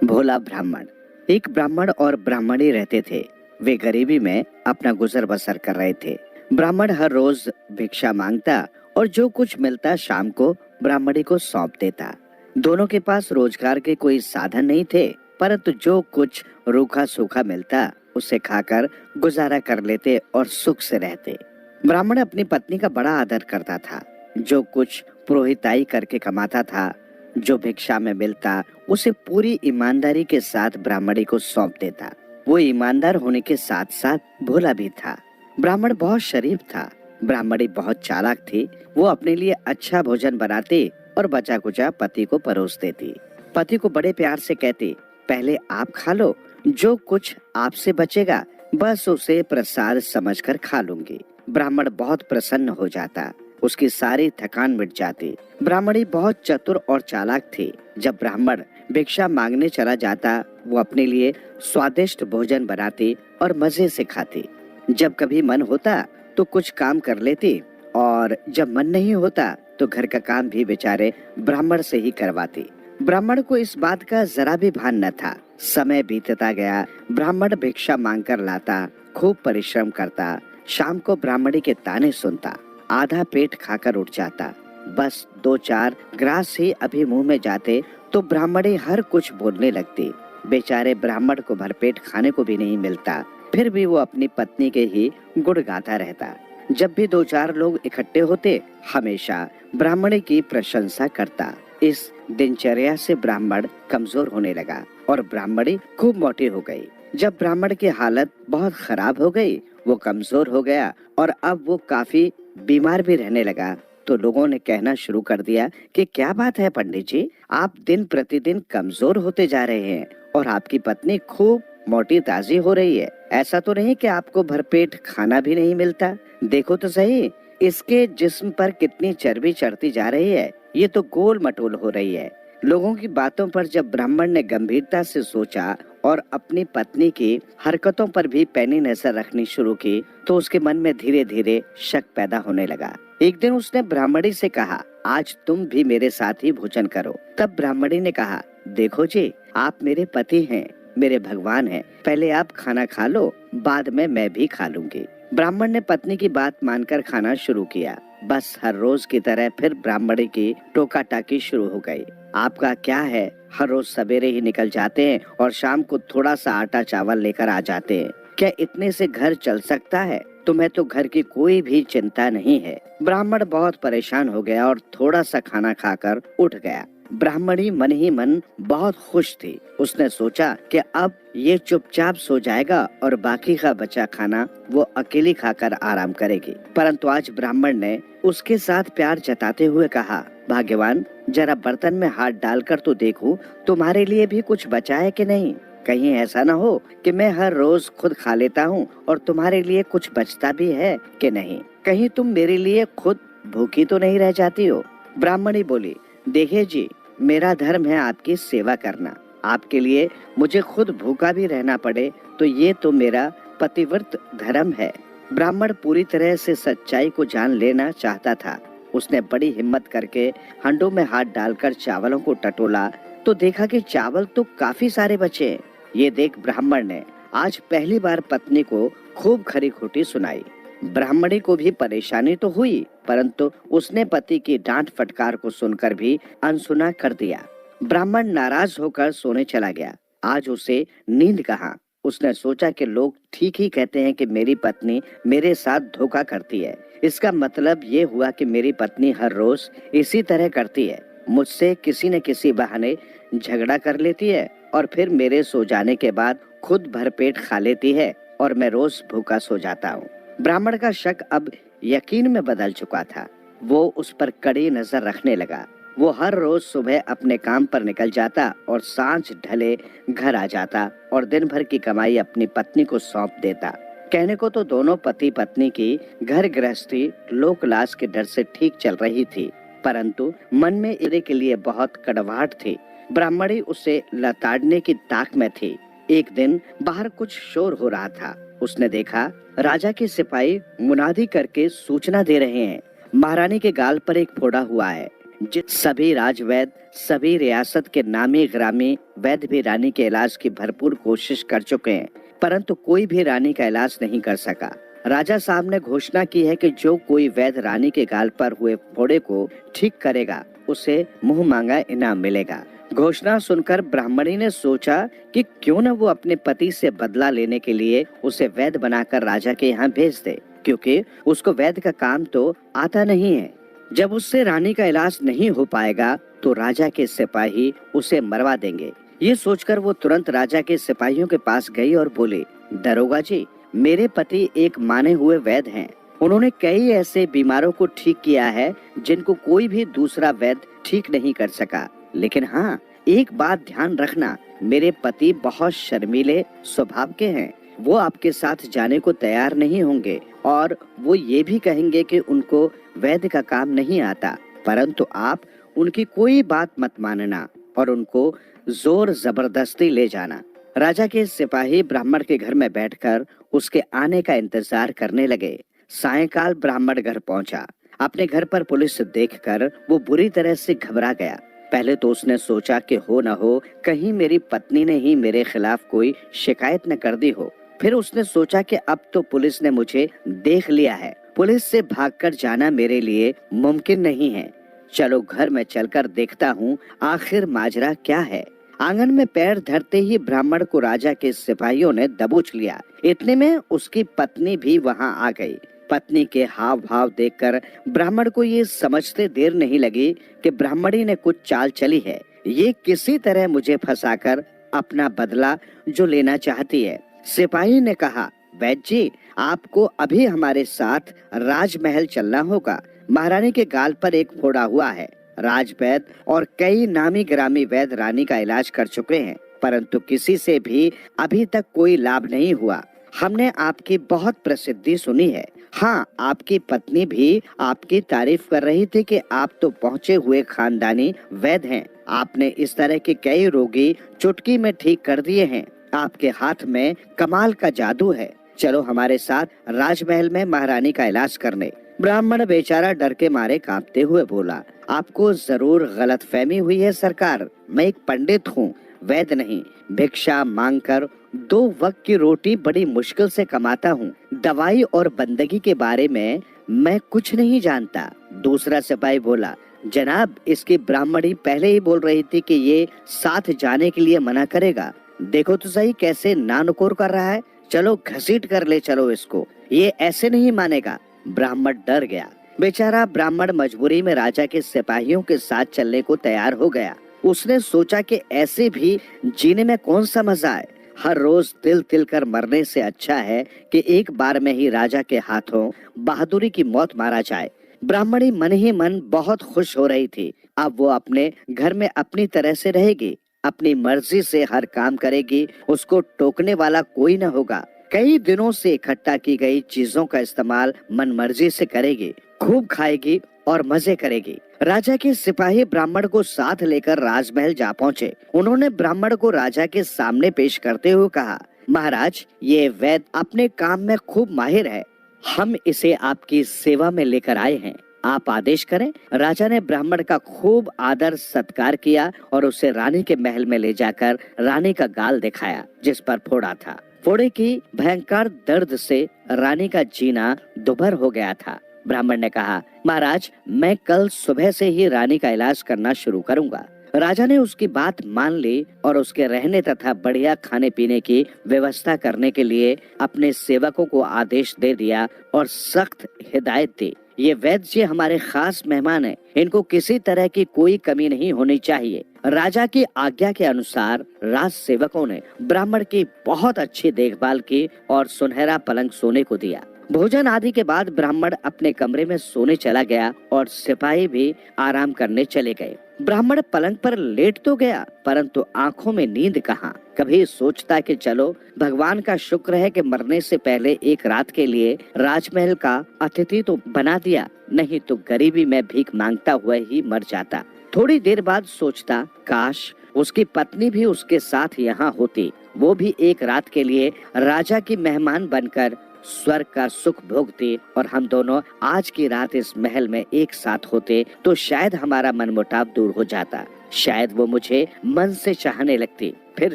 भोला ब्राह्मण। एक ब्राह्मण और ब्राह्मणी रहते थे। वे गरीबी में अपना गुजर बसर कर रहे थे। ब्राह्मण हर रोज भिक्षा मांगता और जो कुछ मिलता शाम को ब्राह्मणी को सौंप देता। दोनों के पास रोजगार के कोई साधन नहीं थे, परंतु जो कुछ रूखा सूखा मिलता उसे खाकर गुजारा कर लेते और सुख से रहते। ब्राह्मण अपनी पत्नी का बड़ा आदर करता था। जो कुछ पुरोहिताई करके कमाता था, जो भिक्षा में मिलता, उसे पूरी ईमानदारी के साथ ब्राह्मणी को सौंप देता। वो ईमानदार होने के साथ साथ भोला भी था। ब्राह्मण बहुत शरीफ था। ब्राह्मणी बहुत चालाक थी। वो अपने लिए अच्छा भोजन बनाती और बचा कुचा पति को परोस देती। पति को बड़े प्यार से कहती, पहले आप खा लो, जो कुछ आपसे बचेगा बस उसे प्रसाद समझकर खा लूंगी। ब्राह्मण बहुत प्रसन्न हो जाता। उसकी सारी थकान मिट जाती। ब्राह्मणी बहुत चतुर और चालाक थी। जब ब्राह्मण भिक्षा मांगने चला जाता, वो अपने लिए स्वादिष्ट भोजन बनाती और मजे से खाती। जब कभी मन होता तो कुछ काम कर लेती और जब मन नहीं होता तो घर का काम भी बेचारे ब्राह्मण से ही करवाती। ब्राह्मण को इस बात का जरा भी भान न था। समय बीतता गया। ब्राह्मण भिक्षा मांगकर लाता, खूब परिश्रम करता, शाम को ब्राह्मणी के ताने सुनता, आधा पेट खाकर उठ जाता। बस 2-4 ग्रास ही अभी मुंह में जाते तो ब्राह्मणी हर कुछ बोलने लगती। बेचारे ब्राह्मण को भरपेट खाने को भी नहीं मिलता, फिर भी वो अपनी पत्नी के ही गुण गाता रहता। जब भी 2-4 लोग इकट्ठे होते, हमेशा ब्राह्मणी की प्रशंसा करता। इस दिनचर्या से ब्राह्मण कमजोर होने लगा और ब्राह्मणी खूब मोटी हो गई। जब ब्राह्मण की हालत बहुत खराब हो गई, वो कमजोर हो गया और अब वो काफी बीमार भी रहने लगा, तो लोगों ने कहना शुरू कर दिया कि क्या बात है पंडित जी, आप दिन प्रतिदिन कमजोर होते जा रहे हैं और आपकी पत्नी खूब मोटी ताजी हो रही है। ऐसा तो नहीं कि आपको भरपेट खाना भी नहीं मिलता? देखो तो सही, इसके जिस्म पर कितनी चर्बी चढ़ती जा रही है। ये तो गोल मटोल हो रही है। लोगों की बातों पर जब ब्राह्मण ने गंभीरता से सोचा और अपनी पत्नी की हरकतों पर भी पैनी नजर रखनी शुरू की, तो उसके मन में धीरे धीरे शक पैदा होने लगा। एक दिन उसने ब्राह्मणी से कहा, आज तुम भी मेरे साथ ही भोजन करो। तब ब्राह्मणी ने कहा, देखो जी, आप मेरे पति हैं, मेरे भगवान हैं, पहले आप खाना खा लो, बाद में मैं भी खा लूंगी। ब्राह्मण ने पत्नी की बात मानकर खाना शुरू किया। बस हर रोज की तरह फिर ब्राह्मणी की टोका टाकी शुरू हो गई। आपका क्या है, हर रोज सवेरे ही निकल जाते हैं और शाम को थोड़ा सा आटा चावल लेकर आ जाते हैं। क्या इतने से घर चल सकता है? तुम्हें तो घर की कोई भी चिंता नहीं है। ब्राह्मण बहुत परेशान हो गया और थोड़ा सा खाना खाकर उठ गया। ब्राह्मणी मन ही मन बहुत खुश थी। उसने सोचा कि अब ये चुपचाप सो जाएगा और बाकी का बचा खाना वो अकेली खाकर आराम करेगी। परंतु आज ब्राह्मण ने उसके साथ प्यार जताते हुए कहा, भाग्यवान, जरा बर्तन में हाथ डालकर तो देखो, तुम्हारे लिए भी कुछ बचा है कि नहीं। कहीं ऐसा न हो कि मैं हर रोज खुद खा लेता हूँ और तुम्हारे लिए कुछ बचता भी है कि नहीं। कहीं तुम मेरे लिए खुद भूखी तो नहीं रह जाती हो। ब्राह्मणी बोली, देखिए जी, मेरा धर्म है आपकी सेवा करना। आपके लिए मुझे खुद भूखा भी रहना पड़े तो ये तो मेरा पतिव्रत धर्म है। ब्राह्मण पूरी तरह से सच्चाई को जान लेना चाहता था। उसने बड़ी हिम्मत करके हंडों में हाथ डालकर चावलों को टटोला तो देखा कि चावल तो काफी सारे बचे। ये देख ब्राह्मण ने आज पहली बार पत्नी को खूब खरी खोटी सुनाई। ब्राह्मणी को भी परेशानी तो हुई, परंतु उसने पति की डांट फटकार को सुनकर भी अनसुना कर दिया। ब्राह्मण नाराज होकर सोने चला गया। आज उसे नींद कहाँ। उसने सोचा कि लोग ठीक ही कहते हैं कि मेरी पत्नी मेरे साथ धोखा करती है। इसका मतलब ये हुआ कि मेरी पत्नी हर रोज इसी तरह करती है। मुझसे किसी न किसी बहाने झगड़ा कर लेती है और फिर मेरे सो जाने के बाद खुद भरपेट खा लेती है और मैं रोज भूखा सो जाता हूँ। ब्राह्मण का शक अब यकीन में बदल चुका था। वो उस पर कड़ी नजर रखने लगा। वो हर रोज सुबह अपने काम पर निकल जाता और सांझ ढले घर आ जाता और दिन भर की कमाई अपनी पत्नी को सौंप देता। कहने को तो दोनों पति पत्नी की घर गृहस्थी लोक लाज के डर से ठीक चल रही थी, परंतु मन में इरे के लिए बहुत कड़वाहट थी। ब्राह्मणी उसे लताड़ने की ताक में थी। एक दिन बाहर कुछ शोर हो रहा था। उसने देखा राजा के सिपाही मुनादी करके सूचना दे रहे हैं, महारानी के गाल पर एक फोड़ा हुआ है। सभी राजवैद, सभी रियासत के नामी ग्रामी वैद्य भी रानी के इलाज की भरपूर कोशिश कर चुके हैं, परंतु कोई भी रानी का इलाज नहीं कर सका। राजा साहब ने घोषणा की है कि जो कोई वैद्य रानी के गाल पर हुए फोड़े को ठीक करेगा उसे मुंह मांगा इनाम मिलेगा। घोषणा सुनकर ब्राह्मणी ने सोचा कि क्यों न वो अपने पति से बदला लेने के लिए उसे वैद्य बनाकर राजा के यहाँ भेज दे, क्योंकि उसको वैद्य का काम तो आता नहीं है। जब उससे रानी का इलाज नहीं हो पाएगा तो राजा के सिपाही उसे मरवा देंगे। ये सोचकर वो तुरंत राजा के सिपाहियों के पास गई और बोली, दरोगा जी, मेरे पति एक माने हुए वैद्य हैं। उन्होंने कई ऐसे बीमारों को ठीक किया है जिनको कोई भी दूसरा वैद्य ठीक नहीं कर सका। लेकिन हाँ, एक बात ध्यान रखना, मेरे पति बहुत शर्मीले स्वभाव के हैं। वो आपके साथ जाने को तैयार नहीं होंगे और वो ये भी कहेंगे कि उनको वैद्य का काम नहीं आता, परंतु आप उनकी कोई बात मत मानना और उनको जोर जबरदस्ती ले जाना। राजा के सिपाही ब्राह्मण के घर में बैठकर उसके आने का इंतजार करने लगे। सायंकाल ब्राह्मण घर पहुंचा। अपने घर पर पुलिस देखकर वो बुरी तरह से घबरा गया। पहले तो उसने सोचा कि हो न हो कहीं मेरी पत्नी ने ही मेरे खिलाफ कोई शिकायत न कर दी हो। फिर उसने सोचा कि अब तो पुलिस ने मुझे देख लिया है, पुलिस से भागकर जाना मेरे लिए मुमकिन नहीं है। चलो घर में चलकर देखता हूँ आखिर माजरा क्या है। आंगन में पैर धरते ही ब्राह्मण को राजा के सिपाहियों ने दबोच लिया। इतने में उसकी पत्नी भी वहां आ गई। पत्नी के हाव भाव देखकर ब्राह्मण को ये समझते देर नहीं लगी कि ब्राह्मणी ने कुछ चाल चली है। ये किसी तरह मुझे फंसाकर अपना बदला जो लेना चाहती है। सिपाही ने कहा, वैद्य जी, आपको अभी हमारे साथ राजमहल चलना होगा। महारानी के गाल पर एक फोड़ा हुआ है। राजवैद्य और कई नामी ग्रामी वैद्य रानी का इलाज कर चुके हैं, परंतु किसी से भी अभी तक कोई लाभ नहीं हुआ। हमने आपकी बहुत प्रसिद्धि सुनी है। हाँ, आपकी पत्नी भी आपकी तारीफ कर रही थी कि आप तो पहुँचे हुए खानदानी वैद्य हैं। आपने इस तरह के कई रोगी चुटकी में ठीक कर दिए हैं। आपके हाथ में कमाल का जादू है। चलो हमारे साथ राजमहल में महारानी का इलाज करने। ब्राह्मण बेचारा डर के मारे कांपते हुए बोला, आपको जरूर गलतफहमी हुई है सरकार। मैं एक पंडित हूँ, वैद्य नहीं। भिक्षा मांगकर 2 वक्त की रोटी बड़ी मुश्किल से कमाता हूँ। दवाई और बंदगी के बारे में मैं कुछ नहीं जानता। दूसरा सिपाही बोला, जनाब, इसकी ब्राह्मणी पहले ही बोल रही थी कि ये साथ जाने के लिए मना करेगा। देखो तो सही कैसे नानुकोर कर रहा है। चलो घसीट कर ले चलो इसको, ये ऐसे नहीं मानेगा। ब्राह्मण डर गया। बेचारा ब्राह्मण मजबूरी में राजा के सिपाहियों के साथ चलने को तैयार हो गया। उसने सोचा कि ऐसे भी जीने में कौन सा मजा है। हर रोज तिल तिल कर मरने से अच्छा है कि एक बार में ही राजा के हाथों बहादुरी की मौत मारा जाए। ब्राह्मणी मन ही मन बहुत खुश हो रही थी। अब वो अपने घर में अपनी तरह से रहेगी, अपनी मर्जी से हर काम करेगी, उसको टोकने वाला कोई न होगा। कई दिनों से इकट्ठा की गई चीजों का इस्तेमाल मनमर्जी से करेगी, खूब खाएगी और मजे करेगी। राजा के सिपाही ब्राह्मण को साथ लेकर राजमहल जा पहुँचे। उन्होंने ब्राह्मण को राजा के सामने पेश करते हुए कहा, महाराज, ये वैद्य अपने काम में खूब माहिर है। हम इसे आपकी सेवा में लेकर आए हैं, आप आदेश करें। राजा ने ब्राह्मण का खूब आदर सत्कार किया और उसे रानी के महल में ले जाकर रानी का गाल दिखाया जिस पर फोड़ा था। फोड़े की भयंकर दर्द से रानी का जीना दुभर हो गया था। ब्राह्मण ने कहा, महाराज, मैं कल सुबह से ही रानी का इलाज करना शुरू करूंगा। राजा ने उसकी बात मान ली और उसके रहने तथा बढ़िया खाने पीने की व्यवस्था करने के लिए अपने सेवकों को आदेश दे दिया और सख्त हिदायत दी, ये वैद्य जी हमारे खास मेहमान हैं, इनको किसी तरह की कोई कमी नहीं होनी चाहिए। राजा की आज्ञा के अनुसार राज सेवकों ने ब्राह्मण की बहुत अच्छी देखभाल की और सुनहरा पलंग सोने को दिया। भोजन आदि के बाद ब्राह्मण अपने कमरे में सोने चला गया और सिपाही भी आराम करने चले गए। ब्राह्मण पलंग पर लेट तो गया, परंतु आंखों में नींद कहाँ। कभी सोचता कि चलो भगवान का शुक्र है कि मरने से पहले एक रात के लिए राजमहल का अतिथि तो बना दिया, नहीं तो गरीबी में भीख मांगता हुआ ही मर जाता। थोड़ी देर बाद सोचता, काश उसकी पत्नी भी उसके साथ यहाँ होती, वो भी एक रात के लिए राजा की मेहमान बनकर स्वर्ग का सुख भोगती और हम दोनों आज की रात इस महल में एक साथ होते तो शायद हमारा मनमुटाव दूर हो जाता। शायद वो मुझे मन से चाहने लगती। फिर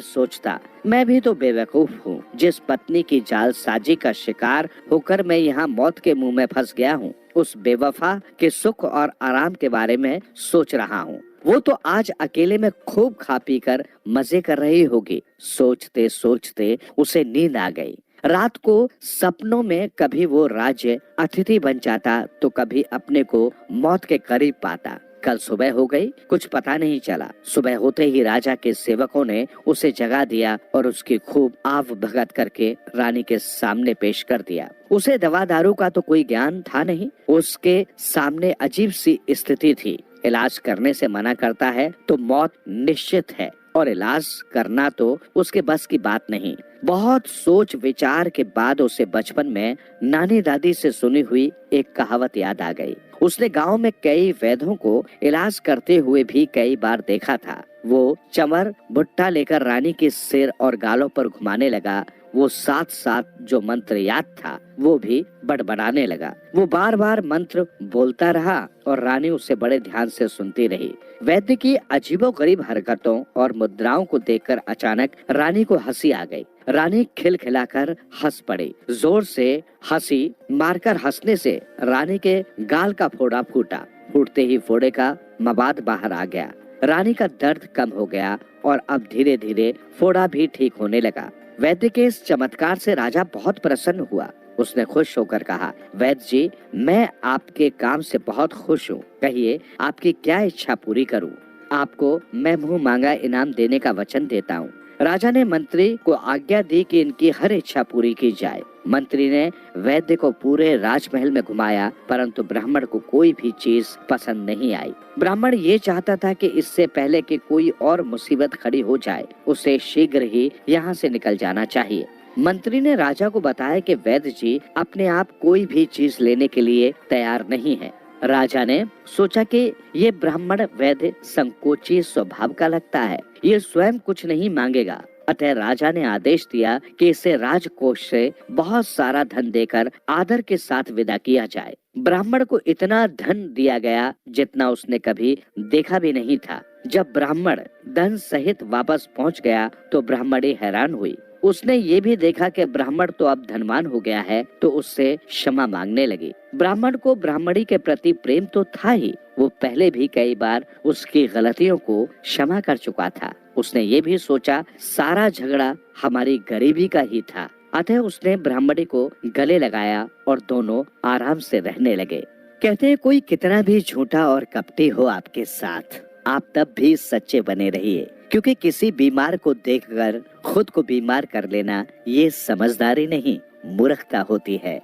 सोचता, मैं भी तो बेवकूफ हूँ, जिस पत्नी की जालसाजी का शिकार होकर मैं यहाँ मौत के मुंह में फंस गया हूँ, उस बेवफा के सुख और आराम के बारे में सोच रहा हूँ। वो तो आज अकेले में खूब खा पी कर मजे कर रही होगी। सोचते सोचते उसे नींद आ गई। रात को सपनों में कभी वो राज्य अतिथि बन जाता तो कभी अपने को मौत के करीब पाता। कल सुबह हो गई, कुछ पता नहीं चला। सुबह होते ही राजा के सेवकों ने उसे जगा दिया और उसकी खूब आव भगत करके रानी के सामने पेश कर दिया। उसे दवा दारू का तो कोई ज्ञान था नहीं। उसके सामने अजीब सी स्थिति थी। इलाज करने से मना करता है तो मौत निश्चित है और इलाज करना तो उसके बस की बात नहीं। बहुत सोच विचार के बाद उसे बचपन में नानी दादी से सुनी हुई एक कहावत याद आ गई। उसने गांव में कई वैद्यों को इलाज करते हुए भी कई बार देखा था। वो चमर भुट्टा लेकर रानी के सिर और गालों पर घुमाने लगा। वो साथ साथ जो मंत्र याद था वो भी बड़बड़ाने लगा। वो बार बार मंत्र बोलता रहा और रानी उसे बड़े ध्यान से सुनती रही। वैद्य की अजीबोगरीब हरकतों और मुद्राओं को देखकर अचानक रानी को हंसी आ गई। रानी खिलखिलाकर हंस पड़ी। जोर से हंसी मारकर हंसने से रानी के गाल का फोड़ा फूटा। फूटते ही फोड़े का मवाद बाहर आ गया। रानी का दर्द कम हो गया और अब धीरे धीरे फोड़ा भी ठीक होने लगा। वैद्य के इस चमत्कार से राजा बहुत प्रसन्न हुआ। उसने खुश होकर कहा, वैद्य जी, मैं आपके काम से बहुत खुश हूँ। कहिए आपकी क्या इच्छा पूरी करूँ? आपको मैं मुंह मांगा इनाम देने का वचन देता हूँ। राजा ने मंत्री को आज्ञा दी कि इनकी हर इच्छा पूरी की जाए। मंत्री ने वैद्य को पूरे राजमहल में घुमाया, परंतु ब्राह्मण को कोई भी चीज पसंद नहीं आई। ब्राह्मण ये चाहता था कि इससे पहले कि कोई और मुसीबत खड़ी हो जाए, उसे शीघ्र ही यहाँ से निकल जाना चाहिए। मंत्री ने राजा को बताया कि वैद्य जी अपने आप कोई भी चीज लेने के लिए तैयार नहीं है। राजा ने सोचा कि ये ब्राह्मण वैद्य संकोची स्वभाव का लगता है, ये स्वयं कुछ नहीं मांगेगा। अतः राजा ने आदेश दिया कि इसे राजकोष से बहुत सारा धन देकर आदर के साथ विदा किया जाए। ब्राह्मण को इतना धन दिया गया जितना उसने कभी देखा भी नहीं था। जब ब्राह्मण धन सहित वापस पहुंच गया तो ब्राह्मणी हैरान हुई। उसने ये भी देखा कि ब्राह्मण तो अब धनवान हो गया है, तो उससे क्षमा मांगने लगी। ब्राह्मण को ब्राह्मणी के प्रति प्रेम तो था ही, वो पहले भी कई बार उसकी गलतियों को क्षमा कर चुका था। उसने ये भी सोचा सारा झगड़ा हमारी गरीबी का ही था। अतः उसने ब्राह्मणी को गले लगाया और दोनों आराम से रहने लगे। कहते हैं कोई कितना भी झूठा और कपटी हो आपके साथ, आप तब भी सच्चे बने रहिए, क्योंकि किसी बीमार को देखकर खुद को बीमार कर लेना ये समझदारी नहीं, मूर्खता होती है।